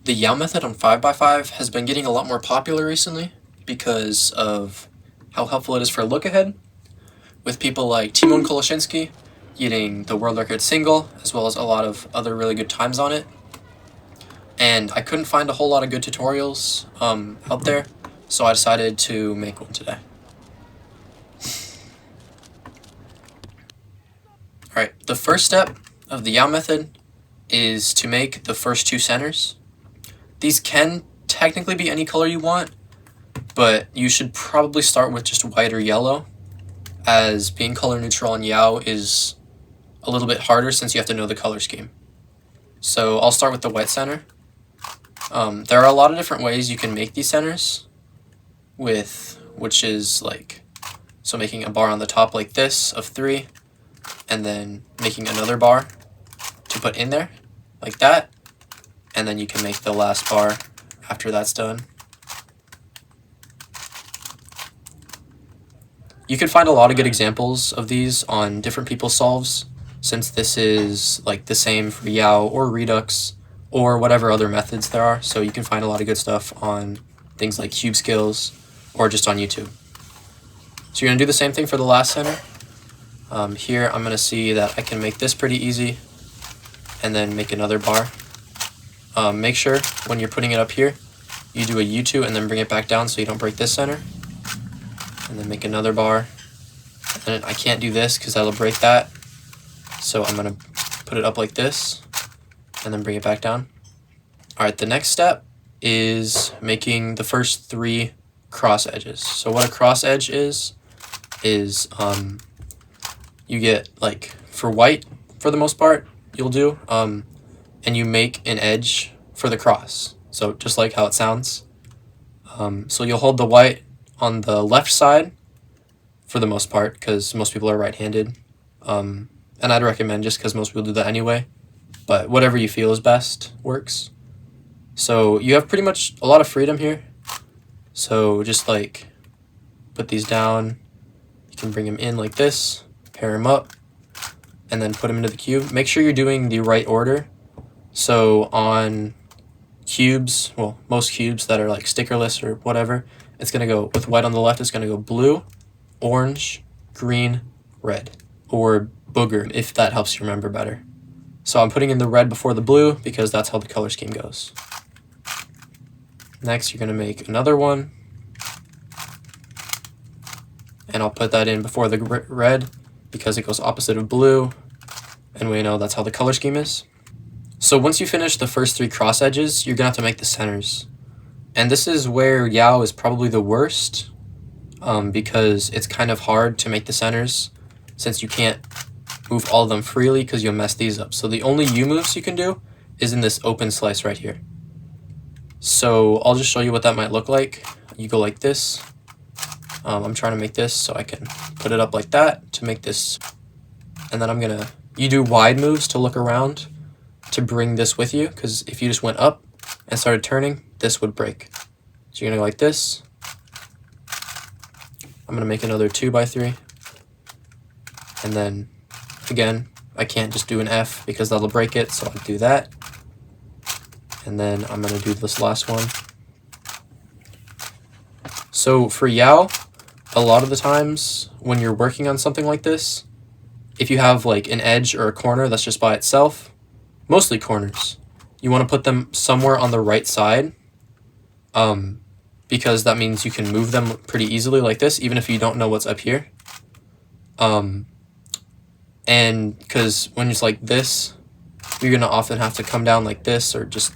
The Yao method on 5x5 has been getting a lot more popular recently because of how helpful it is for look ahead, with people like Tymon Kolasinski getting the world record single, as well as a lot of other really good times on it. And I couldn't find a whole lot of good tutorials out there, so I decided to make one today. Alright, the first step of the Yao method is to make the first two centers. These can technically be any color you want, but you should probably start with just white or yellow, as being color neutral on Yao is a little bit harder since you have to know the color scheme. So I'll start with the white center. There are a lot of different ways you can make these centers, which is like, so making a bar on the top like this of 3, and then making another bar to put in there, like that, and then you can make the last bar after that's done. You can find a lot of good examples of these on different people's solves, since this is like the same for Yao or Redux or whatever other methods there are, so you can find a lot of good stuff on things like Cube Skills or just on YouTube. So you're going to do the same thing for the last center. Here I'm going to see that I can make this pretty easy and then make another bar. Make sure when you're putting it up here, you do a U2 and then bring it back down so you don't break this center. And then make another bar. And then I can't do this because that'll break that. So I'm going to put it up like this and then bring it back down. Alright, the next step is making the first 3 cross edges. So what a cross edge is you get, like, for white, for the most part, you'll do, and you make an edge for the cross. So just like how it sounds. So you'll hold the white on the left side for the most part, because most people are right-handed. And I'd recommend, just because most people do that anyway, but whatever you feel is best works. So you have pretty much a lot of freedom here. So just like put these down, you can bring them in like this, pair them up, and then put them into the cube. Make sure you're doing the right order. So on cubes, well, most cubes that are like stickerless or whatever, it's going to go, with white on the left, it's going to go blue, orange, green, red, or booger, if that helps you remember better. So I'm putting in the red before the blue because that's how the color scheme goes. Next, you're going to make another one, and I'll put that in before the red because it goes opposite of blue, and we know that's how the color scheme is. So once you finish the first 3 cross edges, you're going to have to make the centers. And this is where Yao is probably the worst, because it's kind of hard to make the centers since you can't move all of them freely because you'll mess these up. So the only U moves you can do is in this open slice right here. So I'll just show you what that might look like. You go like this. I'm trying to make this so I can put it up like that to make this. And then you do wide moves to look around to bring this with you, because if you just went up and started turning, this would break. So you're going to go like this. I'm going to make another 2x3. And then, again, I can't just do an F because that'll break it, so I'll do that. And then I'm going to do this last one. So for Yao, a lot of the times when you're working on something like this, if you have like an edge or a corner that's just by itself, mostly corners, you want to put them somewhere on the right side, because that means you can move them pretty easily like this, even if you don't know what's up here. And because when it's like this, you're going to often have to come down like this or just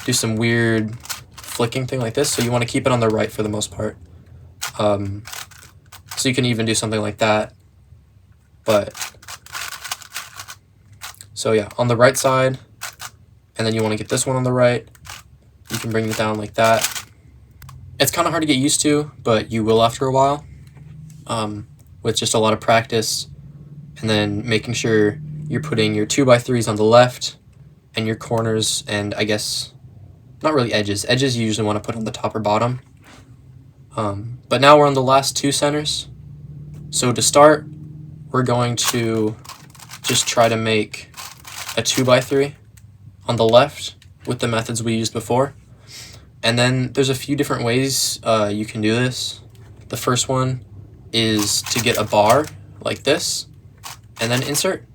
do some weird flicking thing like this. So you want to keep it on the right for the most part. So you can even do something like that. But so yeah, on the right side, and then you want to get this one on the right. You can bring it down like that. It's kind of hard to get used to, but you will after a while, with just a lot of practice. And then making sure you're putting your 2x3s on the left and your corners, and I guess not really edges. Edges you usually want to put on the top or bottom. But now we're on the last 2 centers. So to start, we're going to just try to make a 2x3 on the left with the methods we used before. And then there's a few different ways you can do this. The first one is to get a bar like this and then insert,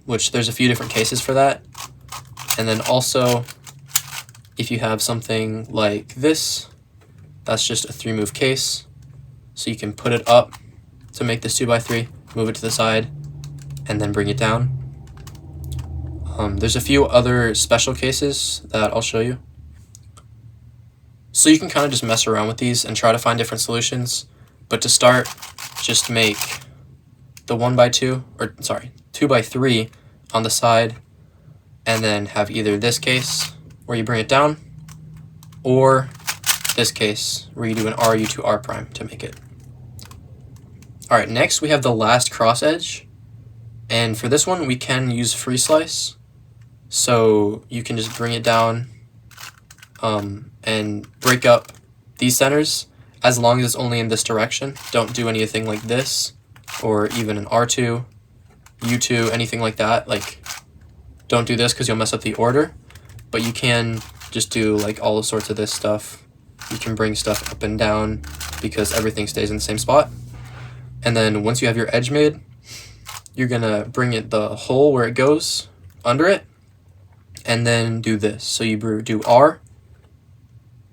which there's a few different cases for that. And then also, if you have something like this, that's just a 3-move case. So you can put it up to make this 2x3, move it to the side, and then bring it down. There's a few other special cases that I'll show you. So you can kind of just mess around with these and try to find different solutions. But to start, just make the 2x3 on the side, and then have either this case where you bring it down, or this case where you do an RU to R prime to make it. Alright, next we have the last cross edge, and for this one we can use free slice. So you can just bring it down and break up these centers, as long as it's only in this direction. Don't do anything like this, or even an R2, U2, anything like that. Like, don't do this because you'll mess up the order, but you can just do like all sorts of this stuff. You can bring stuff up and down because everything stays in the same spot. And then once you have your edge made, you're gonna bring it the hole where it goes under it, and then do this. So you do R,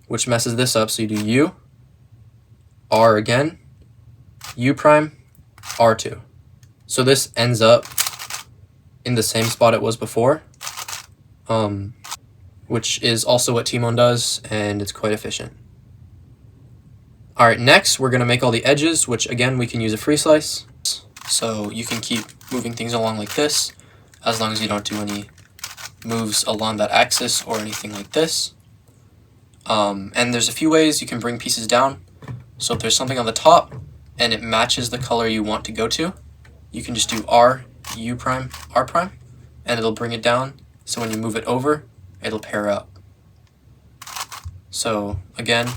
which messes this up, so you do U, R again, U prime, R2. So this ends up in the same spot it was before, which is also what Tymon does, and it's quite efficient. Alright, next we're going to make all the edges, which again we can use a free slice. So you can keep moving things along like this, as long as you don't do any moves along that axis or anything like this. And there's a few ways you can bring pieces down. So if there's something on the top and it matches the color you want to go to, you can just do R, U prime, R prime, and it'll bring it down. So when you move it over, it'll pair up. So again,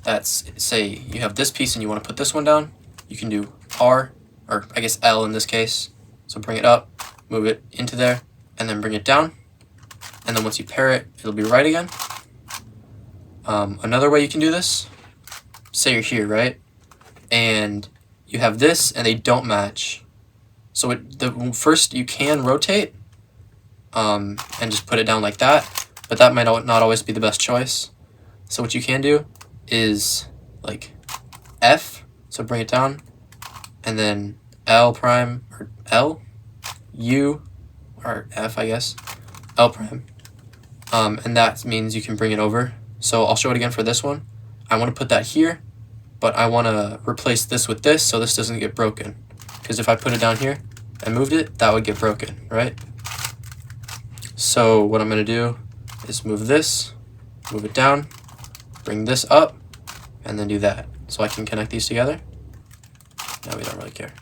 that's, say you have this piece and you want to put this one down, you can do R, or I guess L in this case. So bring it up, move it into there, and then bring it down. And then once you pair it, it'll be right again. Another way you can do this, say you're here, right? And you have this and they don't match. So first you can rotate and just put it down like that, but that might not always be the best choice. So what you can do is like F, so bring it down, and then L prime, or L, U, or F I guess, L prime. And that means you can bring it over. So I'll show it again for this one. I want to put that here, but I want to replace this with this so this doesn't get broken. Because if I put it down here and moved it, that would get broken, right? So what I'm going to do is move this, move it down, bring this up, and then do that. So I can connect these together. Now we don't really care.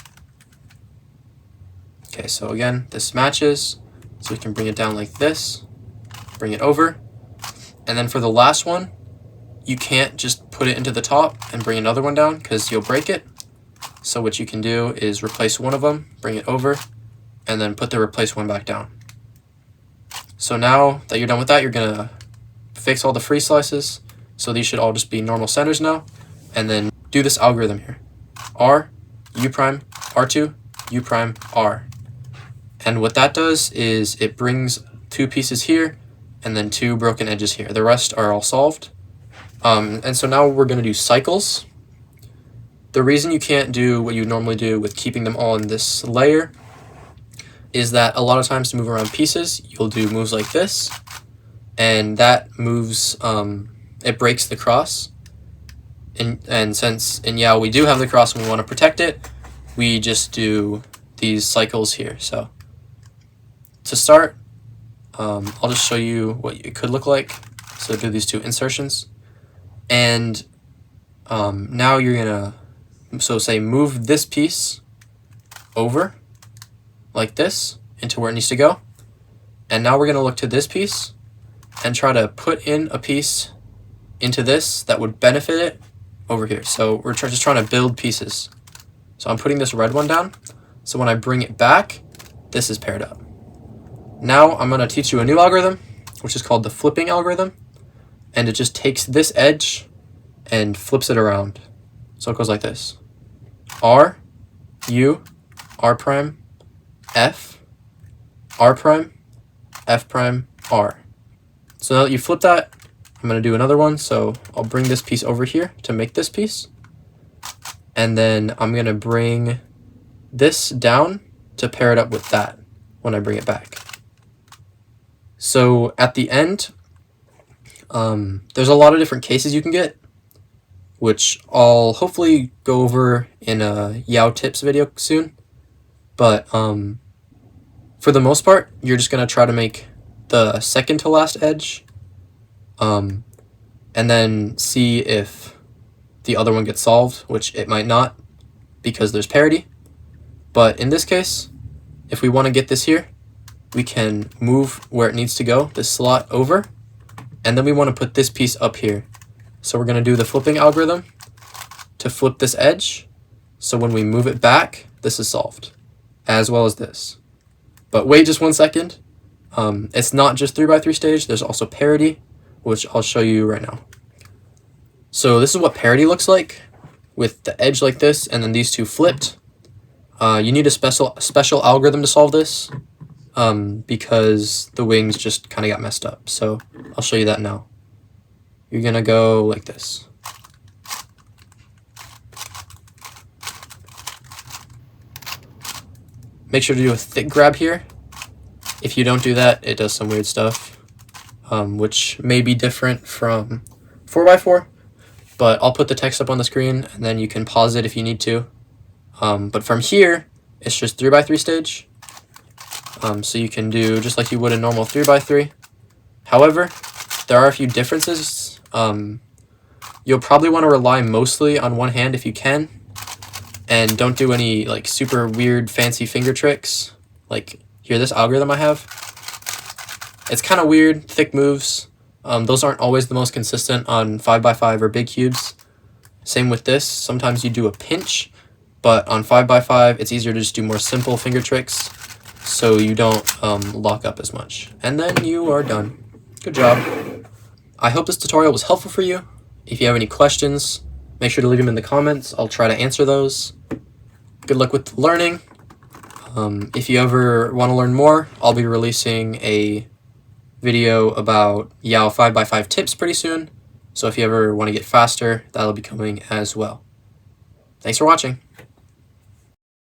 Okay, so again, this matches. So we can bring it down like this, bring it over. And then for the last one, you can't just put it into the top and bring another one down because you'll break it. So what you can do is replace one of them, bring it over, and then put the replaced one back down. So now that you're done with that, you're going to fix all the free slices. So these should all just be normal centers now. And then do this algorithm here. R, U prime, R2, U prime, R. And what that does is it brings two pieces here and then two broken edges here. The rest are all solved. And so now we're going to do cycles. The reason you can't do what you normally do with keeping them all in this layer is that a lot of times to move around pieces, you'll do moves like this, and that moves, it breaks the cross. And yeah, we do have the cross and we want to protect it, we just do these cycles here. So to start, I'll just show you what it could look like. So do these two insertions, and now you're gonna, so say move this piece over like this into where it needs to go, and now we're gonna look to this piece and try to put in a piece into this that would benefit it over here. So we're just trying to build pieces. So I'm putting this red one down, so when I bring it back, this is paired up. Now I'm going to teach you a new algorithm, which is called the flipping algorithm, and it just takes this edge and flips it around. So it goes like this: R, U, R prime, F, R prime, F prime, R. So now that you flip that, I'm going to do another one. So I'll bring this piece over here to make this piece. And then I'm going to bring this down to pair it up with that when I bring it back. So at the end, there's a lot of different cases you can get, which I'll hopefully go over in a Yao tips video soon. But for the most part, you're just going to try to make the second to last edge, and then see if the other one gets solved, which it might not because there's parity. But in this case, if we want to get this here, we can move where it needs to go, this slot over, and then we want to put this piece up here. So we're going to do the flipping algorithm to flip this edge, so when we move it back, this is solved, as well as this. But wait just 1 second. It's not just 3x3 stage, there's also parity, which I'll show you right now. So this is what parity looks like, with the edge like this, and then these two flipped. You need a special algorithm to solve this, because the wings just kind of got messed up. So I'll show you that now. You're gonna go like this. Make sure to do a thick grab here. If you don't do that, it does some weird stuff, which may be different from 4x4, but I'll put the text up on the screen and then you can pause it if you need to. But from here, it's just 3x3 stage. So you can do just like you would a normal 3x3. However, there are a few differences. You'll probably want to rely mostly on one hand if you can, and don't do any like super weird fancy finger tricks. Like here, this algorithm I have, it's kind of weird, thick moves. Those aren't always the most consistent on 5x5 or big cubes. Same with this. Sometimes you do a pinch, but on 5x5, it's easier to just do more simple finger tricks so you don't lock up as much. And then you are done. Good job. I hope this tutorial was helpful for you. If you have any questions, make sure to leave them in the comments. I'll try to answer those. Good luck with the learning. If you ever want to learn more, I'll be releasing a video about Yao 5x5 tips pretty soon. So if you ever want to get faster, that'll be coming as well. Thanks for watching.